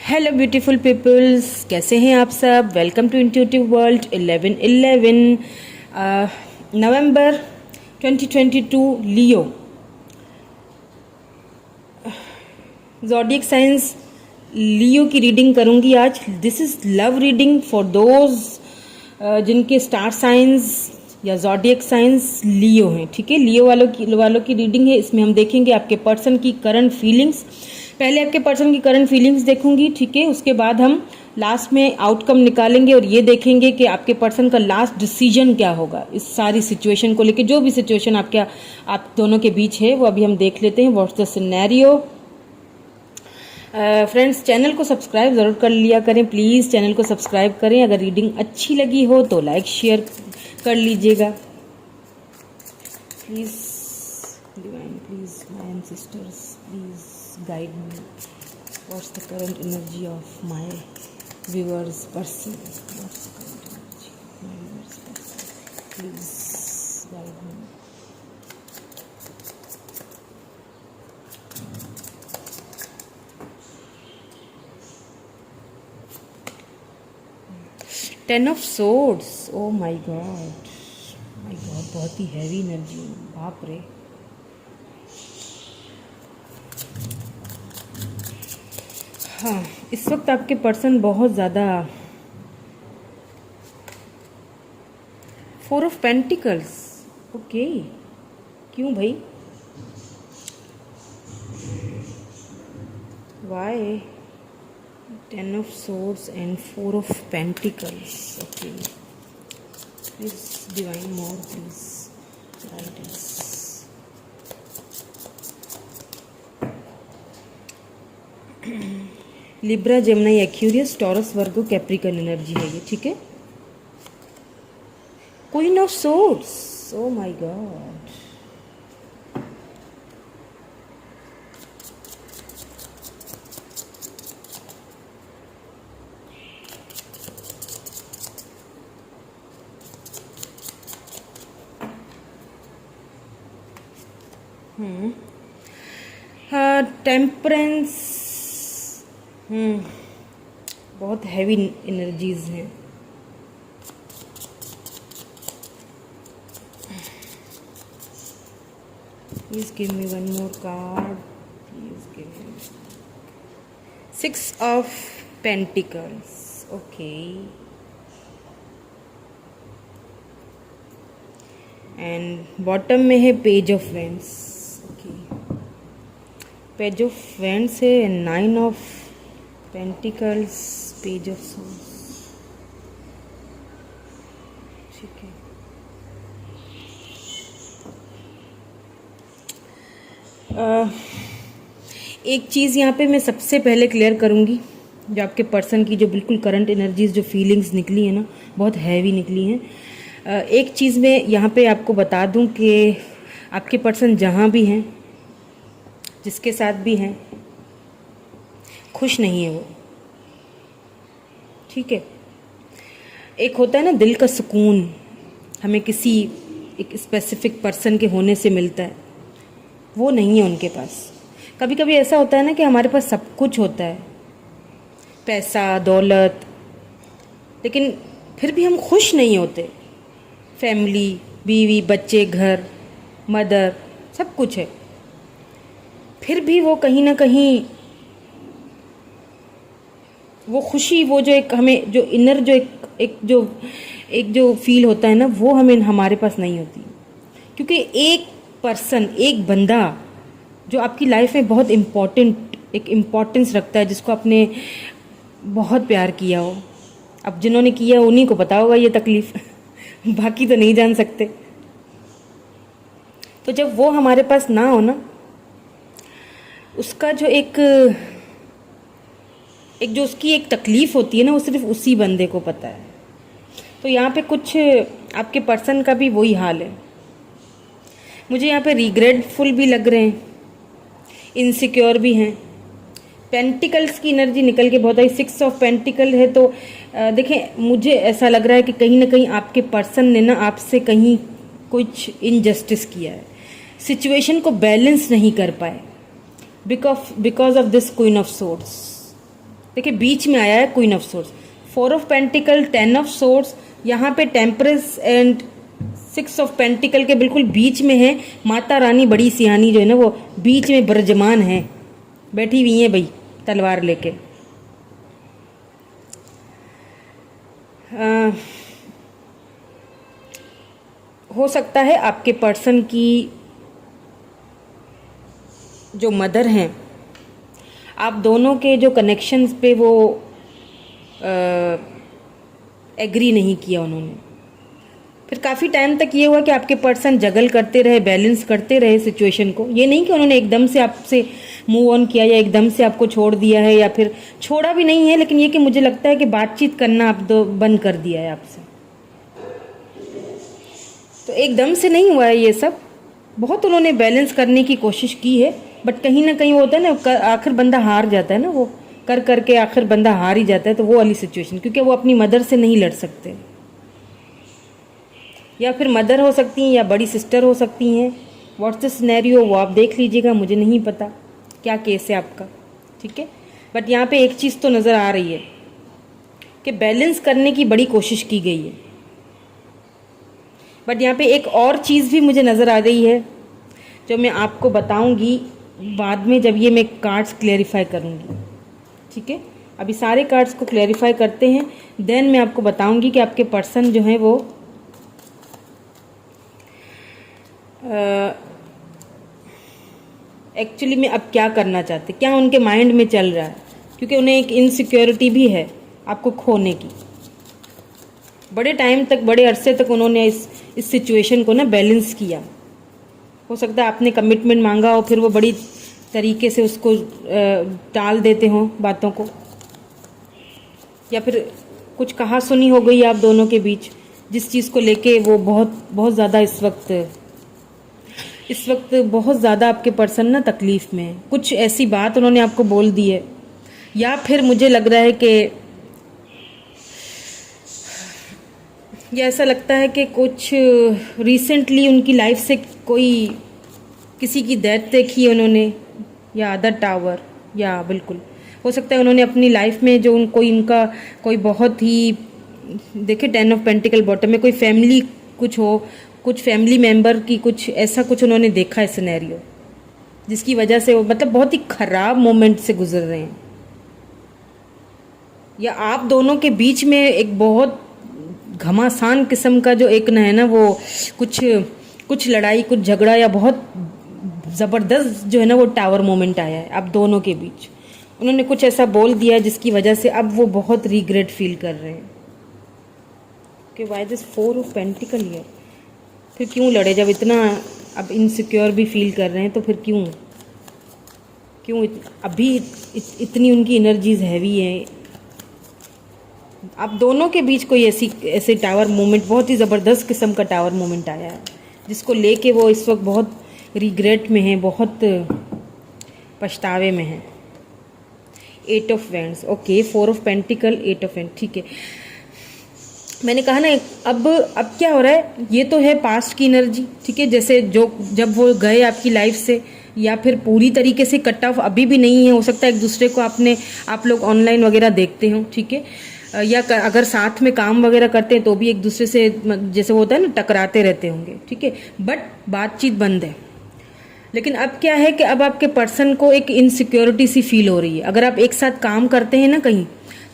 Hello beautiful peoples, कैसे हैं आप सब। वेलकम टू इंट्यूटिव वर्ल्ड 11/11 नवंबर 2022 लियो ज़ोडिएक साइंस लियो की रीडिंग करूंगी आज। This is love reading for those जिनके स्टार साइंस या ज़ोडिएक साइंस लियो हैं। ठीक है, लियो वालों की रीडिंग है। इसमें हम देखेंगे आपके पर्सन की करंट फीलिंग्स। पहले आपके पर्सन की करंट फीलिंग्स देखूंगी, ठीक है। उसके बाद हम लास्ट में आउटकम निकालेंगे और ये देखेंगे कि आपके पर्सन का लास्ट डिसीजन क्या होगा इस सारी सिचुएशन को लेके। जो भी सिचुएशन आप दोनों के बीच है वो अभी हम देख लेते हैं। What's the scenario. Friends, channel को सब्सक्राइब ज़रूर कर लिया करें, प्लीज़ चैनल को सब्सक्राइब करें। अगर रीडिंग अच्छी लगी हो तो लाइक शेयर कर लीजिएगा please. Divine please, my ancestors please guide me. What's the current energy of my viewers person? What's the current energy of my viewers person? Please guide me. Ten of Swords. Oh my God. My God, बहुत ही heavy energy, बाप रे। हाँ, इस वक्त आपके person बहुत ज़्यादा 4 of pentacles. Okay, क्यों भाई, why 10 of swords and 4 of pentacles. Okay, please divine more, please guide us. Libra, Gemini, Aquarius, Taurus, Virgo, Capricorn energy है ये। ठीक है, queen of swords. Oh my God, temperance. बहुत heavy energies हैं। Please give me one more card, please give me 6 of pentacles. Okay, and bottom में है page of wands. Okay, page of wands है, 9 of pentacles, page of source. ठीक है, एक चीज़ यहाँ पे मैं सबसे पहले क्लियर करूँगी। जो आपके पर्सन की जो बिल्कुल करंट एनर्जीज, जो फीलिंग्स निकली है ना, बहुत हैवी निकली हैं। एक चीज़ मैं यहाँ पे आपको बता दूँ कि आपके पर्सन जहाँ भी हैं, जिसके साथ भी हैं, खुश नहीं है वो। ठीक है, एक होता है ना दिल का सुकून, हमें किसी एक स्पेसिफिक पर्सन के होने से मिलता है, वो नहीं है उनके पास। कभी कभी ऐसा होता है ना कि हमारे पास सब कुछ होता है, पैसा, दौलत, लेकिन फिर भी हम खुश नहीं होते। फैमिली, बीवी, बच्चे, घर, मदर, सब कुछ है, फिर भी वो कहीं ना कहीं वो खुशी, वो जो एक हमें जो इनर जो एक जो फील होता है ना, वो हमें हमारे पास नहीं होती। क्योंकि एक पर्सन, एक बंदा जो आपकी लाइफ में बहुत एक इम्पोर्टेंस रखता है, जिसको आपने बहुत प्यार किया हो। अब जिन्होंने किया उन्हीं को पता होगा ये तकलीफ बाकी तो नहीं जान सकते। तो जब वो हमारे पास ना हो ना, उसका जो एक जो उसकी एक तकलीफ होती है ना, वो सिर्फ उसी बंदे को पता है। तो यहाँ पे कुछ आपके पर्सन का भी वही हाल है। मुझे यहाँ पे रिग्रेटफुल भी लग रहे हैं, इनसिक्योर भी हैं। पेंटिकल्स की एनर्जी निकल के बहुत आई, 6 ऑफ पेंटिकल है। तो देखें, मुझे ऐसा लग रहा है कि कहीं ना कहीं आपके पर्सन ने ना आपसे कहीं कुछ इनजस्टिस किया है, सिचुएशन को बैलेंस नहीं कर पाए because of this queen of swords. देखिए बीच में आया है queen of source, 4 of pentacle, 10 of source, यहाँ पे टेम्परेंस एंड 6 ऑफ पेंटिकल के बिल्कुल बीच में है। माता रानी बड़ी सियानी जो है ना वो बीच में विराजमान है, बैठी हुई है भाई तलवार लेके। हो सकता है आपके पर्सन की जो मदर हैं, आप दोनों के जो कनेक्शंस पे वो एग्री नहीं किया उन्होंने। फिर काफ़ी टाइम तक ये हुआ कि आपके पर्सन जगल करते रहे, बैलेंस करते रहे सिचुएशन को। ये नहीं कि उन्होंने एकदम से आपसे मूव ऑन किया या एकदम से आपको छोड़ दिया है, या फिर छोड़ा भी नहीं है, लेकिन ये कि मुझे लगता है कि बातचीत करना आप दो बंद कर दिया है आपसे। तो एकदम से नहीं हुआ है ये सब, बहुत उन्होंने बैलेंस करने की कोशिश की है, बट कहीं ना कहीं वो होता है ना, आखिर बंदा हार जाता है ना, वो कर करके आखिर बंदा हार ही जाता है। तो वो वाली सिचुएशन, क्योंकि वो अपनी मदर से नहीं लड़ सकते, या फिर मदर हो सकती हैं या बड़ी सिस्टर हो सकती हैं। व्हाट्स द सिनेरियो वो आप देख लीजिएगा, मुझे नहीं पता क्या केस है आपका, ठीक है। बट यहाँ पे एक चीज़ तो नज़र आ रही है कि बैलेंस करने की बड़ी कोशिश की गई है। बट यहाँ पे एक और चीज़ भी मुझे नज़र आ रही है जो मैं आपको बताऊंगी बाद में, जब ये मैं कार्ड्स क्लेरिफाई करूंगी, ठीक है। अभी सारे कार्ड्स को क्लेरिफाई करते हैं, देन मैं आपको बताऊंगी कि आपके पर्सन जो हैं वो एक्चुअली में अब क्या करना चाहते, क्या उनके माइंड में चल रहा है, क्योंकि उन्हें एक इनसिक्योरिटी भी है आपको खोने की। बड़े टाइम तक, बड़े अरसे तक उन्होंने इस सिचुएशन को ना बैलेंस किया। हो सकता है आपने कमिटमेंट मांगा हो, फिर वो बड़ी तरीके से उसको टाल देते हों बातों को, या फिर कुछ कहा सुनी हो गई आप दोनों के बीच, जिस चीज़ को लेके वो बहुत ज़्यादा इस वक्त बहुत ज़्यादा आपके पर्सन ना तकलीफ़ में है। कुछ ऐसी बात उन्होंने आपको बोल दी है, या फिर मुझे लग रहा है कि या ऐसा लगता है कि कुछ रिसेंटली उनकी लाइफ से कोई किसी की डेथ देखी है उन्होंने, या अदर टावर, या बिल्कुल हो सकता है उन्होंने अपनी लाइफ में जो इनका कोई बहुत ही, देखिए 10 ऑफ पेंटिकल बॉटम में कोई फैमिली कुछ हो, कुछ फैमिली मेंबर की कुछ ऐसा कुछ उन्होंने देखा है सिनेरियो, जिसकी वजह से वो मतलब बहुत ही ख़राब मोमेंट से गुजर रहे हैं, या आप दोनों के बीच में एक बहुत घमासान किस्म का जो एक न है ना, वो कुछ लड़ाई, कुछ झगड़ा, या बहुत ज़बरदस्त जो है ना वो टावर मोमेंट आया है आप दोनों के बीच। उन्होंने कुछ ऐसा बोल दिया जिसकी वजह से अब वो बहुत रिग्रेट फील कर रहे हैं कि why this 4 of pentacle here. फिर क्यों लड़े, जब इतना अब इनसिक्योर भी फील कर रहे हैं, तो फिर क्यों अभी इतनी उनकी एनर्जीज हैवी है। आप दोनों के बीच कोई ऐसे टावर मोमेंट, बहुत ही ज़बरदस्त किस्म का टावर मोमेंट आया है, जिसको लेके वो इस वक्त बहुत रिग्रेट में है, बहुत पछतावे में है। 8 of wands, okay, 4 of pentacle, 8 of wand, ठीक है। मैंने कहा ना, अब क्या हो रहा है, ये तो है पास्ट की एनर्जी, ठीक है, जैसे जब वो गए आपकी लाइफ से, या फिर पूरी तरीके से कट ऑफ अभी भी नहीं है। हो सकता है एक दूसरे को आप लोग ऑनलाइन वगैरह देखते हो, ठीक है, या अगर साथ में काम वगैरह करते हैं तो भी एक दूसरे से जैसे वो होता है ना, टकराते रहते होंगे, ठीक है, बट बातचीत बंद है। लेकिन अब क्या है कि अब आपके पर्सन को एक इनसिक्योरिटी सी फील हो रही है। अगर आप एक साथ काम करते हैं ना कहीं,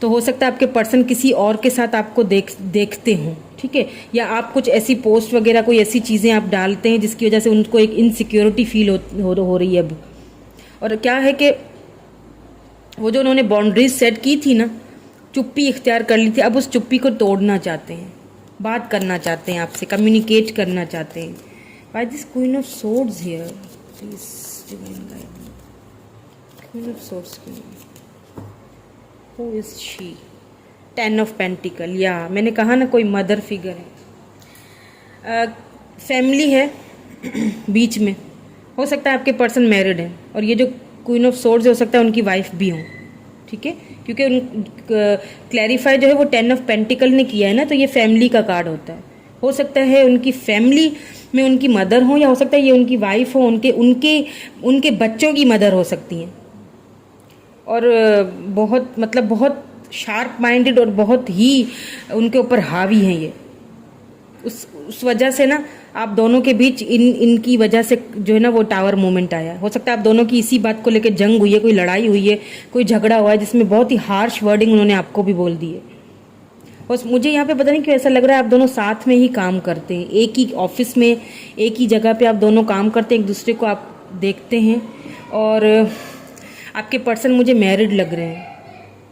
तो हो सकता है आपके पर्सन किसी और के साथ आपको देखते हों, ठीक है, या आप कुछ ऐसी पोस्ट वगैरह, कोई ऐसी चीज़ें आप डालते हैं जिसकी वजह से उनको एक इनसिक्योरिटी फील हो रही है अब। और क्या है कि वो जो उन्होंने बाउंड्रीज सेट की थी ना, चुप्पी इख्तियार कर ली थी, अब उस चुप्पी को तोड़ना चाहते हैं, बात करना चाहते हैं आपसे, कम्युनिकेट करना चाहते हैं। By this queen of swords here, please divine guide me, queen of swords की who is she, 10 of pentacle, या मैंने कहा ना कोई मदर फिगर है, फैमिली है बीच में। हो सकता है आपके पर्सन मैरिड है, और ये जो क्वीन ऑफ सोर्ड्स हो सकता है उनकी वाइफ भी हो, ठीक है, क्योंकि क्लैरिफाई जो है वो 10 ऑफ पेंटिकल ने किया है ना, तो ये फैमिली का कार्ड होता है। हो सकता है उनकी फैमिली में उनकी मदर हो, या हो सकता है ये उनकी वाइफ हो, उनके बच्चों की मदर हो सकती हैं। और बहुत मतलब बहुत शार्प माइंडेड और बहुत ही उनके ऊपर हावी हैं ये। उस वजह से ना आप दोनों के बीच इनकी वजह से जो है ना वो टावर मोमेंट आया। हो सकता है आप दोनों की इसी बात को लेकर जंग हुई है, कोई लड़ाई हुई है, कोई झगड़ा हुआ है जिसमें बहुत ही हार्श वर्डिंग उन्होंने आपको भी बोल दी है। और मुझे यहाँ पे पता नहीं क्यों ऐसा लग रहा है आप दोनों साथ में ही काम करते हैं, एक ही ऑफिस में एक ही जगह पे आप दोनों काम करते हैं, एक दूसरे को आप देखते हैं। और आपके पर्सन मुझे मैरिड लग रहे हैं,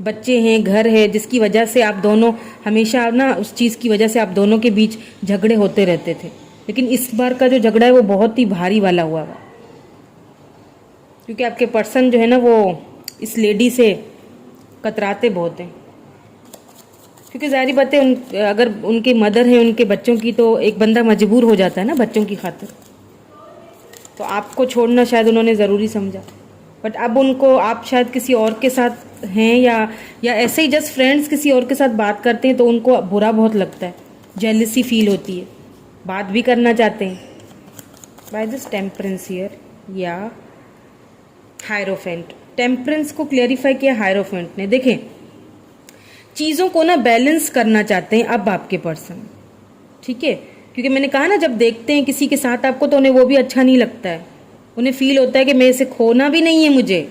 बच्चे हैं, घर है, जिसकी वजह से आप दोनों हमेशा ना उस चीज़ की वजह से आप दोनों के बीच झगड़े होते रहते थे। लेकिन इस बार का जो झगड़ा है वो बहुत ही भारी वाला हुआ है, क्योंकि आपके पर्सन जो है ना वो इस लेडी से कतराते बहुत हैं। क्योंकि ज़ाहिर बात है अगर उनके मदर है उनके बच्चों की, तो एक बंदा मजबूर हो जाता है ना बच्चों की खातिर। तो आपको छोड़ना शायद उन्होंने ज़रूरी समझा, बट अब उनको आप शायद किसी और के साथ हैं या ऐसे ही जस्ट फ्रेंड्स किसी और के साथ बात करते हैं तो उनको बुरा बहुत लगता है, जेलसी फील होती है, बात भी करना चाहते हैं। बाय दिस टेम्परेंस हियर या हायरोफेंट, टेम्परेंस को क्लियरिफाई किया हायरोफेंट ने। देखें चीज़ों को ना बैलेंस करना चाहते हैं अब आपके पर्सन, ठीक है। क्योंकि मैंने कहा ना जब देखते हैं किसी के साथ आपको तो उन्हें वो भी अच्छा नहीं लगता है, उन्हें फील होता है कि मैं इसे खोना भी नहीं है मुझे।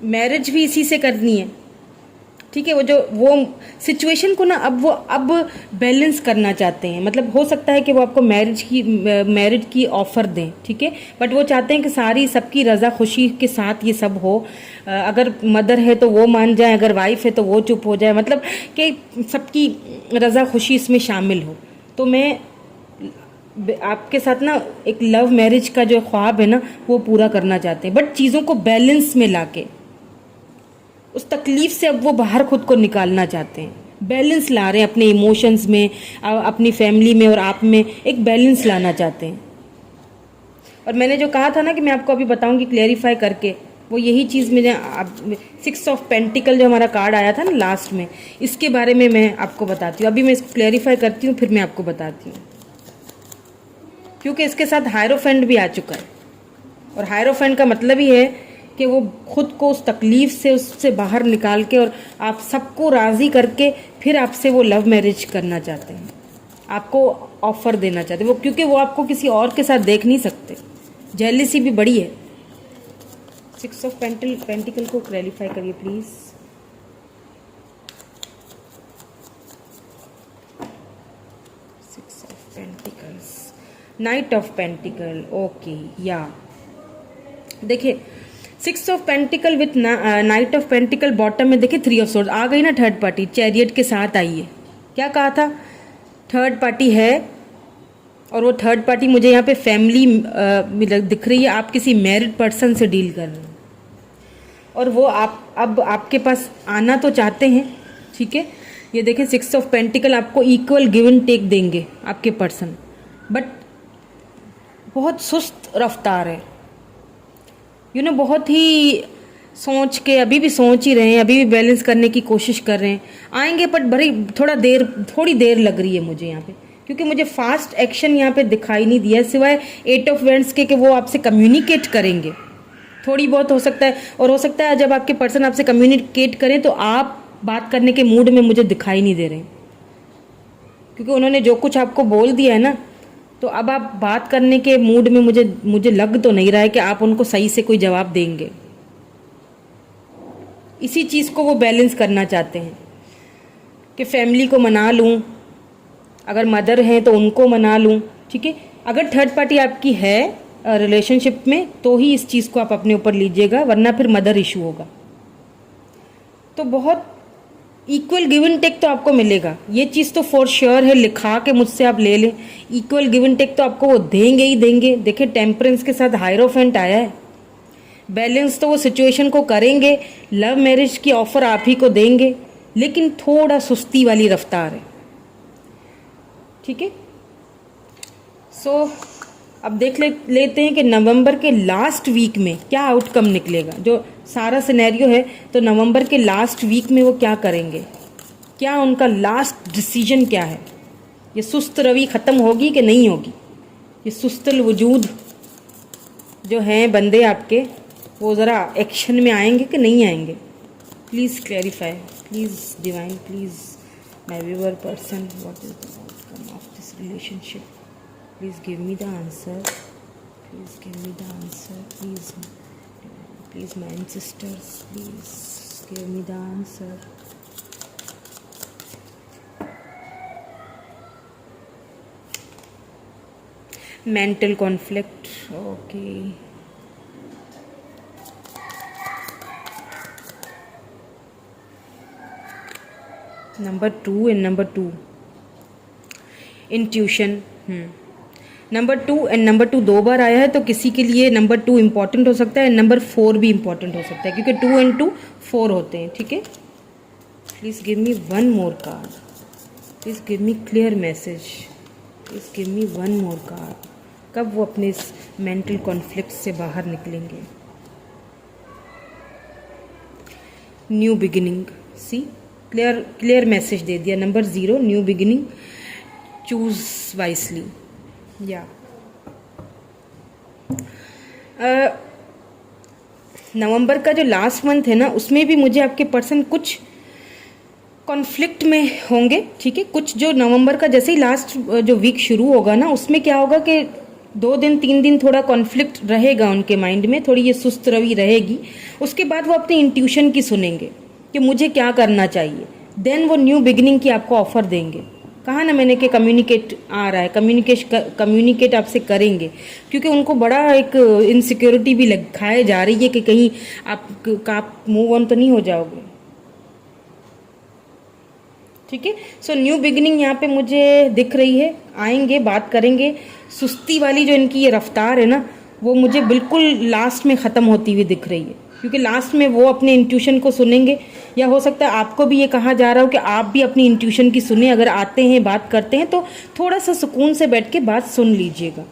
मैरिज भी इसी से करनी है, ठीक है। वो सिचुएशन को ना अब बैलेंस करना चाहते हैं। मतलब हो सकता है कि वो आपको मैरिज की ऑफर दें, ठीक है, बट वो चाहते हैं कि सारी सबकी रजा खुशी के साथ ये सब हो। अगर मदर है तो वो मान जाए, अगर वाइफ है तो वो चुप हो जाए, मतलब कि सबकी रजा खुशी इसमें शामिल हो। तो मैं आपके साथ ना एक लव मैरिज का जो ख्वाब है ना वो पूरा करना चाहते हैं, बट चीज़ों को बैलेंस में लाके उस तकलीफ से अब वो बाहर खुद को निकालना चाहते हैं। बैलेंस ला रहे हैं अपने इमोशंस में, अपनी फैमिली में और आप में एक बैलेंस लाना चाहते हैं। और मैंने जो कहा था ना कि मैं आपको अभी बताऊंगी क्लेरिफाई करके, वो यही चीज़ मैंने 6 ऑफ पेंटिकल जो हमारा कार्ड आया था ना लास्ट में, इसके बारे में मैं आपको बताती हूँ। अभी मैं इसको क्लेरिफाई करती हूँ, फिर मैं आपको बताती हूँ। क्योंकि इसके साथ हायरोफेंट भी आ चुका है, और हायरोफेंट का मतलब ही है कि वो खुद को उस तकलीफ से उससे बाहर निकाल के और आप सबको राज़ी करके फिर आपसे वो लव मैरिज करना चाहते हैं, आपको ऑफर देना चाहते हैं वो, क्योंकि वो आपको किसी और के साथ देख नहीं सकते। जेलसी भी बड़ी है। 6 ऑफ पेंटिकल को क्लैरिफाई करिए please. Pentacles, night of pentacle, okay या देखिए 6 of pentacle with night of pentacle bottom में देखिए 3 ऑफ सोर्ड आ गई ना, थर्ड पार्टी चैरियट के साथ आई है। क्या कहा था, थर्ड पार्टी है, और वो थर्ड पार्टी मुझे यहाँ पे फैमिली दिख रही है। आप किसी मैरिड पर्सन से डील कर रहे हैं और वो अब आपके पास आना तो चाहते हैं, ठीक है। ये देखें 6 ऑफ पेंटिकल आपको इक्वल गिव एंड टेक देंगे आपके पर्सन, बट बहुत सुस्त रफ्तार है, बहुत ही सोच के, अभी भी सोच ही रहे हैं, अभी भी बैलेंस करने की कोशिश कर रहे हैं। आएंगे बट बड़ी थोड़ी देर लग रही है मुझे यहाँ पे, क्योंकि मुझे फास्ट एक्शन यहाँ पे दिखाई नहीं दिया, सिवाय 8 ऑफ वेंट्स के कि वो आपसे कम्युनिकेट करेंगे थोड़ी बहुत, हो सकता है। और हो सकता है जब आपके पर्सन आपसे कम्युनिकेट करें तो आप बात करने के मूड में मुझे दिखाई नहीं दे रहे, क्योंकि उन्होंने जो कुछ आपको बोल दिया है ना, तो अब आप बात करने के मूड में मुझे लग तो नहीं रहा है कि आप उनको सही से कोई जवाब देंगे। इसी चीज़ को वो बैलेंस करना चाहते हैं कि फैमिली को मना लूँ, अगर मदर हैं तो उनको मना लूँ, ठीक है। अगर थर्ड पार्टी आपकी है रिलेशनशिप में तो ही इस चीज़ को आप अपने ऊपर लीजिएगा, वरना फिर मदर इशू होगा। तो बहुत इक्वल गिव एंड टेक तो आपको मिलेगा, ये चीज़ तो फॉर श्योर है, लिखा के मुझसे आप ले लें। इक्वल गिव एंड टेक तो आपको वो देंगे ही देंगे। देखिए टेम्परेंस के साथ हायरोफेंट आया है, बैलेंस तो वो सिचुएशन को करेंगे, लव मैरिज की ऑफर आप ही को देंगे, लेकिन थोड़ा सुस्ती वाली रफ्तार है, ठीक है। सो अब देख लेते हैं कि नवंबर के लास्ट वीक में क्या आउटकम निकलेगा। जो सारा सिनेरियो है तो नवंबर के लास्ट वीक में वो क्या करेंगे, क्या उनका लास्ट डिसीजन क्या है। ये सुस्त रवि ख़त्म होगी कि नहीं होगी, ये सुस्त वजूद जो हैं बंदे आपके, वो ज़रा एक्शन में आएंगे कि नहीं आएंगे? Please clarify, please divine, please my viewer person, what is the outcome of this relationship? Please give me the answer, please give me the answer, please please my sister's, please give me the answer. Mental conflict, okay. Number 2 and number 2 intuition. Number 2 and number 2 दो बार आया है, तो किसी के लिए number 2 important हो सकता है, नंबर 4 भी इम्पॉर्टेंट हो सकता है, क्योंकि 2 एंड 2 4 होते हैं. ठीक है, please give me one more card, please give me clear message, please give me one more card. कब वो अपने इस मेंटल कॉन्फ्लिक्ट से बाहर निकलेंगे? न्यू बिगिनिंग, सी क्लियर मैसेज दे दिया. Number 0 new beginning, choose wisely. या नवंबर का जो लास्ट मंथ है ना, उसमें भी मुझे आपके पर्सन कुछ कॉन्फ्लिक्ट में होंगे. ठीक है, कुछ जो नवंबर का जैसे ही लास्ट जो वीक शुरू होगा ना, उसमें क्या होगा कि 2 दिन 3 दिन थोड़ा कॉन्फ्लिक्ट रहेगा उनके माइंड में, थोड़ी ये सुस्त रवि रहेगी. उसके बाद वो अपनी इंट्यूशन की सुनेंगे कि मुझे क्या करना चाहिए. देन वो न्यू बिगिनिंग की आपको ऑफर देंगे. कहा ना मैंने कि कम्युनिकेट आ रहा है, कम्युनिकेट आपसे करेंगे, क्योंकि उनको बड़ा एक इनसिक्योरिटी भी खाए जा रही है कि कहीं आप मूव ऑन तो नहीं हो जाओगे. ठीक है, सो न्यू बिगिनिंग यहाँ पे मुझे दिख रही है. आएंगे, बात करेंगे. सुस्ती वाली जो इनकी ये रफ्तार है ना, वो मुझे बिल्कुल लास्ट में ख़त्म होती हुई दिख रही है, क्योंकि लास्ट में वो अपने इंट्यूशन को सुनेंगे. या हो सकता है आपको भी ये कहा जा रहा हो कि आप भी अपनी इंट्यूशन की सुने. अगर आते हैं, बात करते हैं, तो थोड़ा सा सुकून से बैठ के बात सुन लीजिएगा.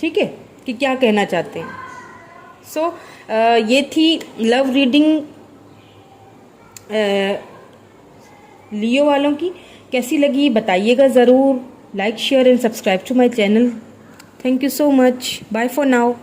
ठीक है, कि क्या कहना चाहते हैं. सो ये थी लव रीडिंग लियो वालों की. कैसी लगी बताइएगा ज़रूर. Like, share and subscribe to my channel. Thank you so much. Bye for now.